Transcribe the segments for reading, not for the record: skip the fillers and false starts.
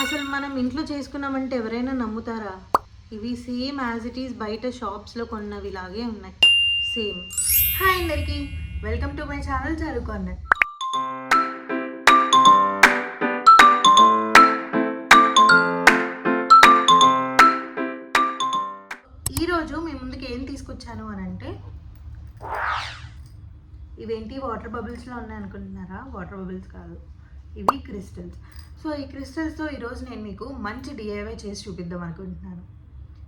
అసలు మనం ఇంట్లో చేసుకున్నామంటే ఎవరైనా నమ్ముతారా? ఇవి సేమ్ యాజ్ ఇట్ ఈస్ బయట షాప్స్లో కొన్నవి లాగే ఉన్నాయి సేమ్. హాయ్ అందరికీ, వెల్కమ్ టు మై ఛానల్ చదువుకోండి. ఈరోజు మీ ముందుకు ఏం తీసుకొచ్చాను అని అంటే, ఇవేంటి వాటర్ బబుల్స్లో ఉన్నాయి అనుకుంటున్నారా? వాటర్ బబుల్స్ కాదు, ఇవి క్రిస్టల్స్. సో ఈ క్రిస్టల్స్తో ఈరోజు నేను మీకు మంచి డిఐవై చేసి చూపిద్దాం అనుకుంటున్నాను.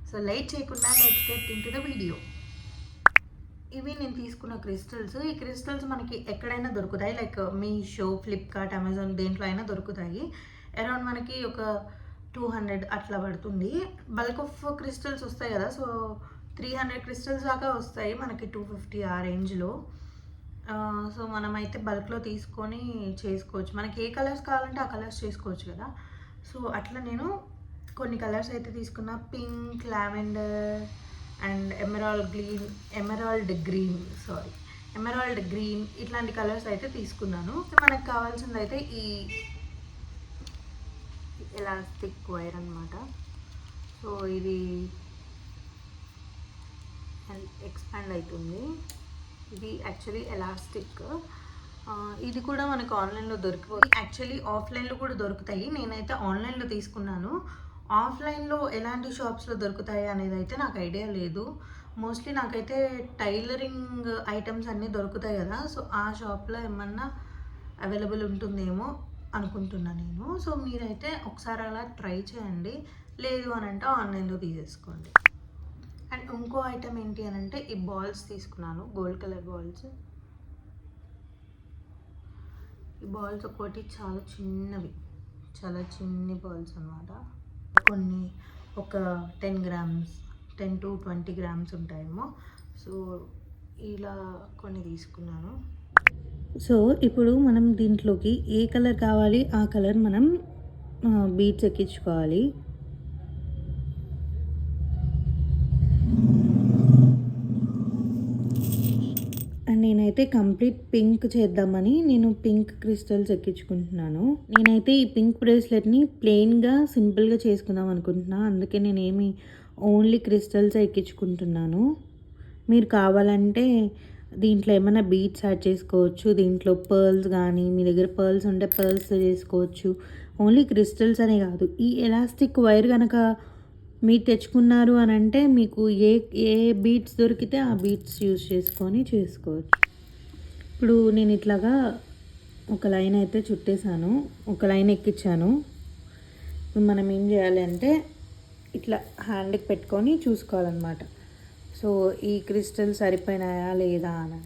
సో లేట్ చేయకుండా let's get into the video. ఇవి నేను తీసుకున్న క్రిస్టల్స్. ఈ క్రిస్టల్స్ మనకి ఎక్కడైనా దొరుకుతాయి, లైక్ మీషో, ఫ్లిప్కార్ట్, అమెజాన్, దేంట్లో అయినా దొరుకుతాయి. అరౌండ్ మనకి ఒక 200 అట్లా పడుతుంది. బల్క్ ఆఫ్ క్రిస్టల్స్ వస్తాయి కదా, సో 300 క్రిస్టల్స్ దాకా వస్తాయి మనకి, 250 ఆ రేంజ్లో. సో మనమైతే బల్క్లో తీసుకొని చేసుకోవచ్చు. మనకి ఏ కలర్స్ కావాలంటే ఆ కలర్స్ చేసుకోవచ్చు కదా. సో అట్లా నేను కొన్ని కలర్స్ అయితే తీసుకున్నా. Pink, lavender and emerald green ఇట్లాంటి కలర్స్ అయితే తీసుకున్నాను. మనకు కావాల్సింది అయితే ఈ ఎలాస్టిక్ వైర్ అన్నమాట. సో ఇది ఎక్స్పాండ్ అవుతుంది. ఇది యాక్చువల్లీ ఎలాస్టిక్. ఇది కూడా మనకు ఆన్లైన్లో దొరికిపోతుంది. యాక్చువల్లీ ఆఫ్లైన్లో కూడా దొరుకుతాయి. నేనైతే ఆన్లైన్లో తీసుకున్నాను. ఆఫ్లైన్లో ఎలాంటి షాప్స్లో దొరుకుతాయి అనేది అయితే నాకు ఐడియా లేదు. మోస్ట్లీ నాకైతే టైలరింగ్ ఐటమ్స్ అన్నీ దొరుకుతాయి కదా, సో ఆ షాప్లో ఏమన్నా అవైలబుల్ ఉంటుందేమో అనుకుంటున్నాను నేను. సో మీరైతే ఒకసారి అలా ట్రై చేయండి, లేదు అని అంటే ఆన్లైన్లో తీసేసుకోండి. అండ్ ఇంకో ఐటమ్ ఏంటి అని అంటే, ఈ బాల్స్ తీసుకున్నాను, గోల్డ్ కలర్ బాల్స్. ఈ బాల్స్ ఒక్కోటి చాలా చిన్ని బాల్స్ అన్నమాట. కొన్ని ఒక 10 grams 10 to 20 grams ఉంటాయేమో. సో ఇలా కొన్ని తీసుకున్నాను. సో ఇప్పుడు మనం దీంట్లోకి ఏ కలర్ కావాలి ఆ కలర్ మనం బీడ్స్ ఎక్కించుకోవాలి. అండ్ నేనైతే కంప్లీట్ పింక్ చేద్దామని నేను పింక్ క్రిస్టల్స్ ఎక్కించుకుంటున్నాను. నేనైతే ఈ పింక్ బ్రేస్లెట్ని ప్లెయిన్గా సింపుల్గా చేసుకుందాం అనుకుంటున్నాను. అందుకే నేనేమి ఓన్లీ క్రిస్టల్స్ ఎక్కించుకుంటున్నాను. మీరు కావాలంటే దీంట్లో ఏమైనా బీడ్స్ యాడ్ చేసుకోవచ్చు. దీంట్లో పర్ల్స్ కానీ, మీ దగ్గర పర్ల్స్ ఉంటే పర్ల్స్ చేసుకోవచ్చు. ఓన్లీ క్రిస్టల్స్ అనే కాదు, ఈ ఎలాస్టిక్ వైర్ కనుక మీరు తెచ్చుకున్నారు అని అంటే మీకు ఏ బీడ్స్ దొరికితే ఆ బీడ్స్ యూజ్ చేసుకొని చేసుకోవచ్చు. ఇప్పుడు నేను ఇట్లాగా ఒక లైన్ అయితే చుట్టేసాను, ఒక లైన్ ఎక్కించాను. ఇప్పుడు మనం ఏం చేయాలి అంటే ఇట్లా హ్యాండ్కి పెట్టుకొని చూసుకోవాలన్నమాట. సో ఈ క్రిస్టల్ సరిపోయినాయా లేదా అని.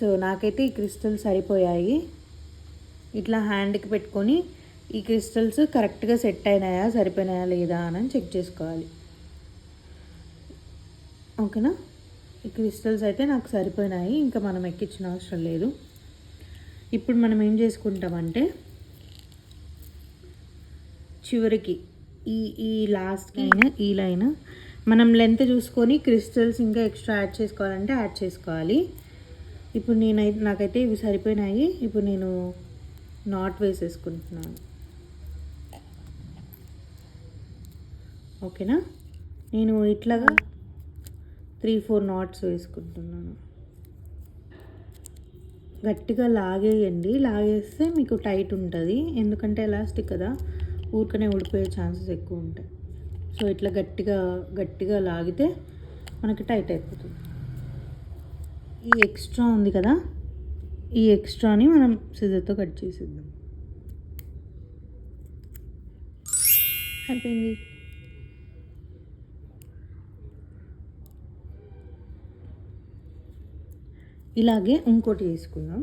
సో నాకైతే ఈ క్రిస్టల్ సరిపోయాయి. ఇట్లా హ్యాండ్కి పెట్టుకొని ఈ క్రిస్టల్స్ కరెక్ట్గా సెట్ అయినాయా, సరిపోయినాయా లేదా అని చెక్ చేసుకోవాలి. ఓకేనా, ఈ క్రిస్టల్స్ అయితే నాకు సరిపోయినాయి, ఇంకా మనం ఎక్కించిన అవసరం లేదు. ఇప్పుడు మనం ఏం చేసుకుంటామంటే చివరికి ఈ లాస్ట్ ఈ లైన్ మనం లెంత్ చూసుకొని క్రిస్టల్స్ ఇంకా ఎక్స్ట్రా యాడ్ చేసుకోవాలంటే యాడ్ చేసుకోవాలి. ఇప్పుడు నాకైతే ఇవి సరిపోయినాయి. ఇప్పుడు నేను నాట్ వేసేసుకుంటున్నాను. ఓకేనా, నేను ఇట్లాగా 3-4 నాట్స్ వేసుకుంటున్నాను. గట్టిగా లాగేయండి, లాగేస్తే మీకు టైట్ ఉంటుంది. ఎందుకంటే ఎలాస్టిక్ కదా, ఊరికనే ఊడిపోయే ఛాన్సెస్ ఎక్కువ ఉంటాయి. సో ఇట్లా గట్టిగా లాగితే మనకి టైట్ అయిపోతుంది. ఈ ఎక్స్ట్రా ఉంది కదా, ఈ ఎక్స్ట్రాని మనం సిజర్తో కట్ చేసేద్దాం. అయిపోయింది. ఇలాగే ఇంకోటి వేసుకుందాం.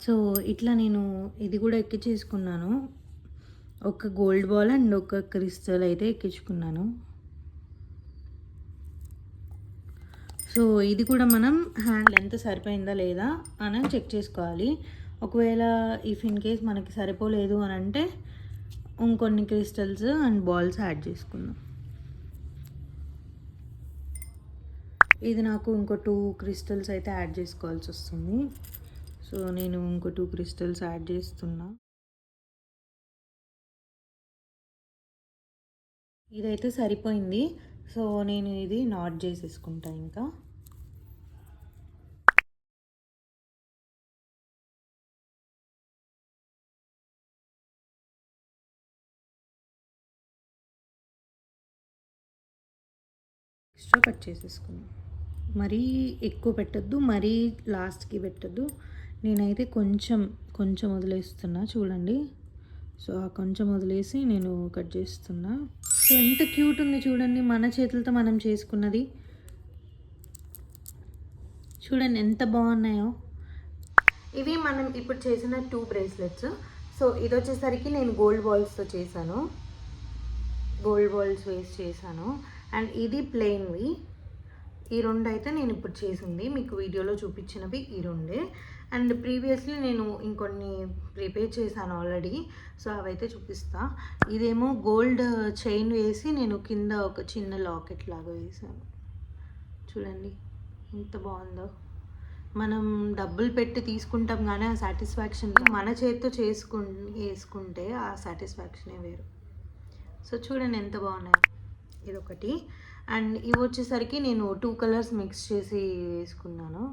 సో ఇట్లా నేను ఇది కూడా ఎక్కించేసుకున్నాను. ఒక గోల్డ్ బాల్ అండ్ ఒక క్రిస్టల్ అయితే ఎక్కించుకున్నాను. సో ఇది కూడా మనం హ్యాండ్ లెంత్ సరిపోయిందా లేదా అని చెక్ చేసుకోవాలి. ఒకవేళ ఇఫ్ ఇన్ కేస్ మనకి సరిపోలేదు అని అంటే ఇంకొన్ని క్రిస్టల్స్ అండ్ బాల్స్ యాడ్ చేసుకుందాం. ఇది నాకు ఇంకో 2 క్రిస్టల్స్ అయితే యాడ్ చేసుకోవాల్సి వస్తుంది. సో నేను ఇంకో 2 క్రిస్టల్స్ యాడ్ చేస్తున్నా. ఇదైతే సరిపోయింది. సో నేను ఇది నాట్ చేసేసుకుంటా. ఇంకా ఎక్స్ట్రా కట్ చేసేసుకున్నాం. మరీ ఎక్కువ పెట్టద్దు, మరీ లాస్ట్కి పెట్టద్దు. నేనైతే కొంచెం వదిలేస్తున్నా చూడండి. సో ఆ కొంచెం వదిలేసి నేను కట్ చేస్తున్నా. సో ఎంత క్యూట్ ఉంది చూడండి, మన చేతులతో మనం చేసుకున్నది. చూడండి ఎంత బాగున్నాయో. ఇవి మనం ఇప్పుడు చేసిన 2 బ్రేస్లెట్స్. సో ఇది వచ్చేసరికి నేను గోల్డ్ బాల్స్తో చేశాను. గోల్డ్ బాల్స్ వేస్ట్ చేశాను. అండ్ ఇది ప్లెయిన్వి. ఈ 2 అయితే నేను ఇప్పుడు చేసింది, మీకు వీడియోలో చూపించినవి ఈ 2. అండ్ ప్రీవియస్లీ నేను ఇంకొన్ని ప్రిపేర్ చేశాను ఆల్రెడీ. సో అవైతే చూపిస్తా. ఇదేమో గోల్డ్ చైన్ వేసి నేను కింద ఒక చిన్న లాకెట్ లాగా వేసాను. చూడండి ఎంత బాగుందో. మనం డబ్బులు పెట్టి తీసుకుంటాం కానీ ఆ సాటిస్ఫాక్షన్ మన చేతితో వేసుకుంటే ఆ సాటిస్ఫాక్షనే వేరు. సో చూడండి ఎంత బాగున్నాయి. ఇదొకటి. అండ్ ఇవి వచ్చేసరికి నేను 2 కలర్స్ మిక్స్ చేసి వేసుకున్నాను.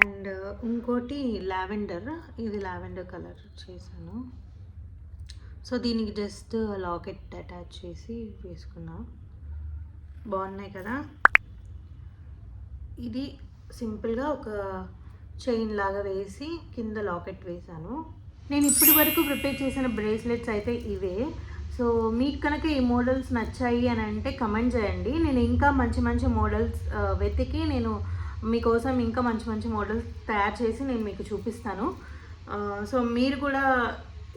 అండ్ ఇంకోటి లావెండర్, ఇది లావెండర్ కలర్ చేశాను. సో దీనికి జస్ట్ లాకెట్ అటాచ్ చేసి వేసుకున్నా. బాగున్నాయి కదా. ఇది సింపుల్గా ఒక చైన్ లాగా వేసి కింద లాకెట్ వేసాను. నేను ఇప్పటి వరకు ప్రిపేర్ చేసిన బ్రేస్లెట్స్ అయితే ఇవే. సో మీకు కనుక ఈ మోడల్స్ నచ్చాయి అని అంటే కమెంట్ చేయండి. నేను ఇంకా మంచి మంచి మోడల్స్ వెతికి నేను మీకోసం ఇంకా మంచి మంచి మోడల్స్ తయారు చేసి నేను మీకు చూపిస్తాను. సో మీరు కూడా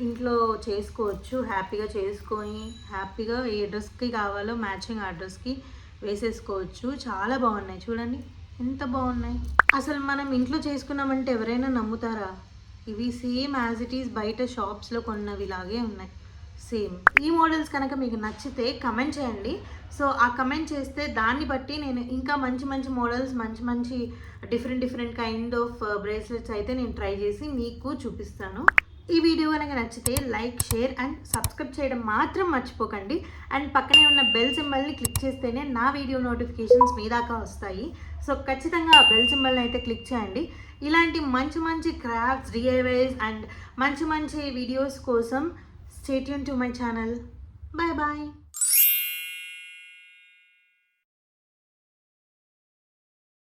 ఇంట్లో చేసుకోవచ్చు, హ్యాపీగా చేసుకొని హ్యాపీగా ఏ డ్రెస్కి కావాలో మ్యాచింగ్ ఆ డ్రెస్కి వేసేసుకోవచ్చు. చాలా బాగున్నాయి చూడండి ఎంత బాగున్నాయి. అసలు మనం ఇంట్లో చేసుకున్నామంటే ఎవరైనా నమ్ముతారా? ఇవి సేమ్ యాజ్ ఇట్ ఈస్ బయట షాప్స్లో కొన్నవి లాగే ఉన్నాయి సేమ్. ఈ మోడల్స్ కనుక మీకు నచ్చితే కమెంట్ చేయండి. సో ఆ కమెంట్ చేస్తే దాన్ని బట్టి నేను ఇంకా మంచి మంచి మోడల్స్, మంచి మంచి డిఫరెంట్ కైండ్ ఆఫ్ బ్రేస్లెట్స్ అయితే నేను ట్రై చేసి మీకు చూపిస్తాను. ఈ వీడియో కనుక నచ్చితే లైక్, షేర్ అండ్ సబ్స్క్రైబ్ చేయడం మాత్రం మర్చిపోకండి. అండ్ పక్కనే ఉన్న బెల్ సింబల్ని క్లిక్ చేస్తేనే నా వీడియో నోటిఫికేషన్స్ మీ దాకా వస్తాయి. సో ఖచ్చితంగా ఆ బెల్ సింబల్ని అయితే క్లిక్ చేయండి. ఇలాంటి మంచి మంచి క్రాఫ్ట్స్, DIYs అండ్ మంచి మంచి వీడియోస్ కోసం stay tuned to my channel. Bye bye.